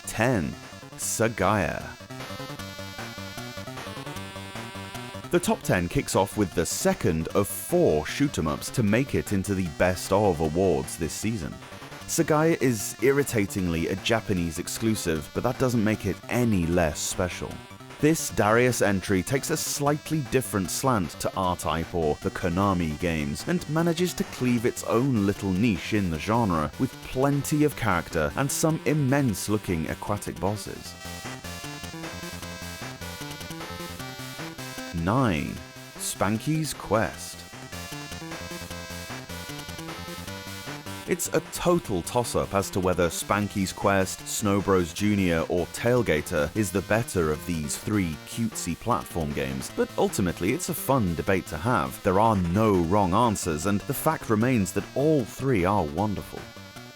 10. Sagaya. The top 10 kicks off with the second of 4 shoot-'em-ups to make it into the Best of awards this season. Sagaya is irritatingly a Japanese exclusive, but that doesn't make it any less special. This Darius entry takes a slightly different slant to R-Type or the Konami games, and manages to cleave its own little niche in the genre, with plenty of character and some immense-looking aquatic bosses. 9. Spanky's Quest. It's a total toss-up as to whether Spanky's Quest, Snow Bros. Jr. or Tailgater is the better of these 3 cutesy platform games, but ultimately it's a fun debate to have. There are no wrong answers, and the fact remains that all 3 are wonderful.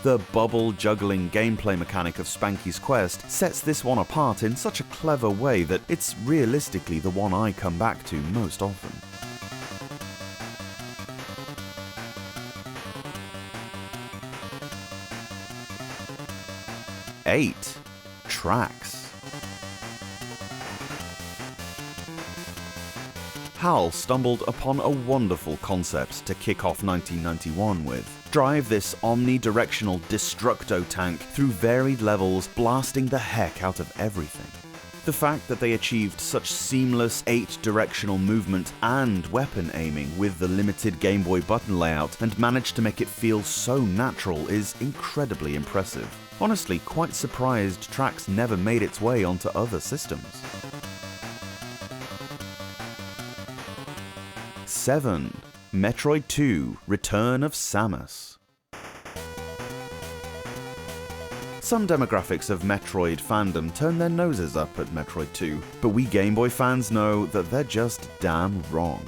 The bubble-juggling gameplay mechanic of Spanky's Quest sets this one apart in such a clever way that it's realistically the one I come back to most often. 8. Tracks. HAL stumbled upon a wonderful concept to kick off 1991 with. Drive this omnidirectional Destructo tank through varied levels, blasting the heck out of everything. The fact that they achieved such seamless 8-directional movement and weapon aiming with the limited Game Boy button layout and managed to make it feel so natural is incredibly impressive. Honestly, quite surprised Tracks never made its way onto other systems. 7. Metroid 2: Return of Samus. Some demographics of Metroid fandom turn their noses up at Metroid 2, but we Game Boy fans know that they're just damn wrong.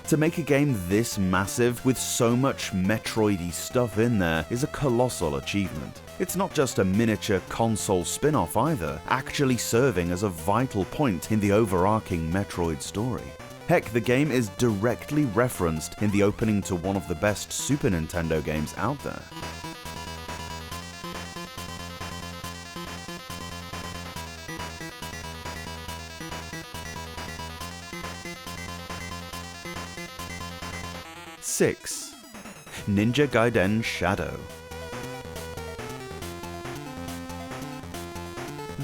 To make a game this massive with so much Metroid-y stuff in there is a colossal achievement. It's not just a miniature console spin-off either, actually serving as a vital point in the overarching Metroid story. Heck, the game is directly referenced in the opening to one of the best Super Nintendo games out there. Six. Ninja Gaiden Shadow.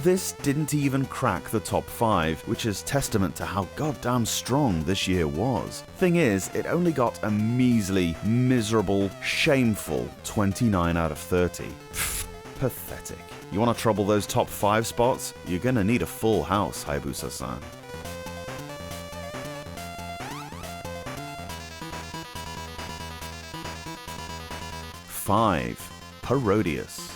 This didn't even crack the top 5, which is testament to how goddamn strong this year was. Thing is, it only got a measly, miserable, shameful 29 out of 30. Pfft, pathetic. You want to trouble those top 5 spots? You're gonna need a full house, Hayabusa-san. 5. Parodius.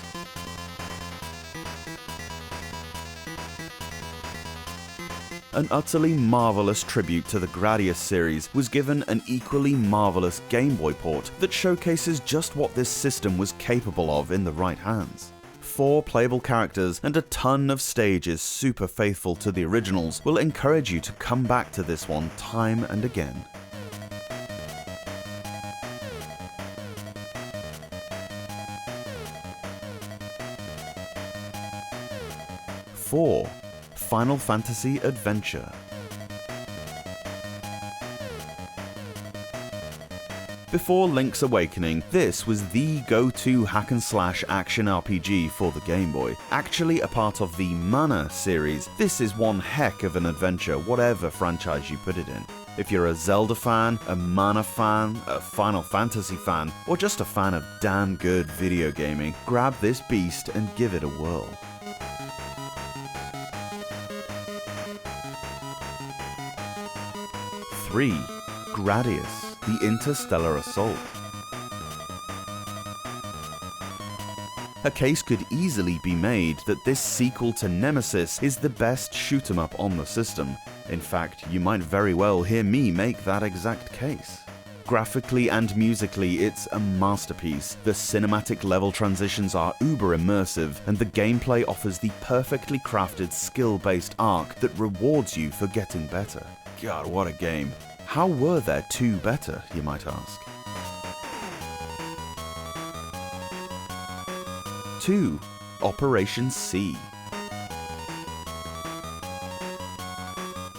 An utterly marvelous tribute to the Gradius series was given an equally marvelous Game Boy port that showcases just what this system was capable of in the right hands. 4 playable characters and a ton of stages super faithful to the originals will encourage you to come back to this one time and again. 4. Final Fantasy Adventure. Before Link's Awakening, this was the go-to hack-and-slash action RPG for the Game Boy. Actually a part of the Mana series, this is one heck of an adventure, whatever franchise you put it in. If you're a Zelda fan, a Mana fan, a Final Fantasy fan, or just a fan of damn good video gaming, grab this beast and give it a whirl. 3. Gradius: The Interstellar Assault. A case could easily be made that this sequel to Nemesis is the best shoot-'em-up on the system. In fact, you might very well hear me make that exact case. Graphically and musically, it's a masterpiece. The cinematic level transitions are uber immersive, and the gameplay offers the perfectly crafted skill-based arc that rewards you for getting better. God, what a game. How were there 2 better, you might ask? 2. Operation C.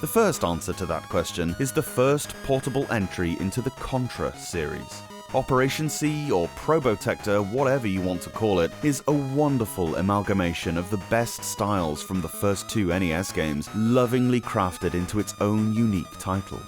The first answer to that question is the first portable entry into the Contra series. Operation C, or Probotector, whatever you want to call it, is a wonderful amalgamation of the best styles from the first two NES games, lovingly crafted into its own unique title.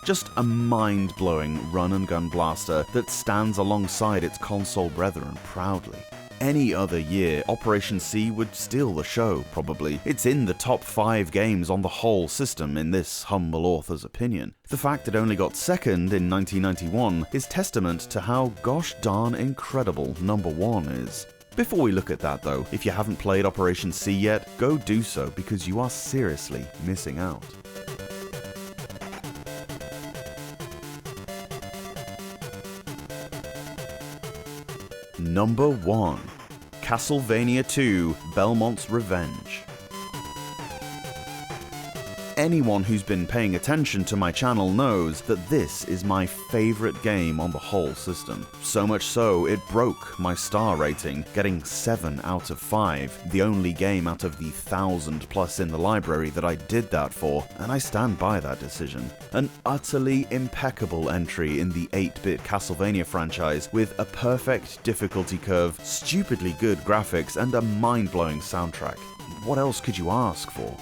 Just a mind-blowing run-and-gun blaster that stands alongside its console brethren proudly. Any other year, Operation C would steal the show, probably. It's in the top 5 games on the whole system, in this humble author's opinion. The fact it only got second in 1991 is testament to how gosh darn incredible number 1 is. Before we look at that though, if you haven't played Operation C yet, go do so because you are seriously missing out. Number 1. Castlevania 2: Belmont's Revenge. Anyone who's been paying attention to my channel knows that this is my favourite game on the whole system. So much so, it broke my star rating, getting 7 out of 5, the only game out of the 1,000 plus in the library that I did that for, and I stand by that decision. An utterly impeccable entry in the 8-bit Castlevania franchise with a perfect difficulty curve, stupidly good graphics, and a mind-blowing soundtrack. What else could you ask for?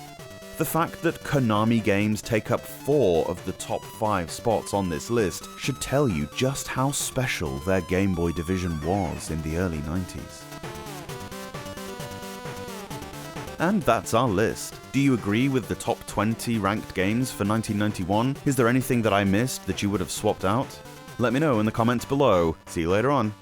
The fact that Konami games take up 4 of the top 5 spots on this list should tell you just how special their Game Boy division was in the early 90s. And that's our list. Do you agree with the top 20 ranked games for 1991? Is there anything that I missed that you would have swapped out? Let me know in the comments below. See you later on.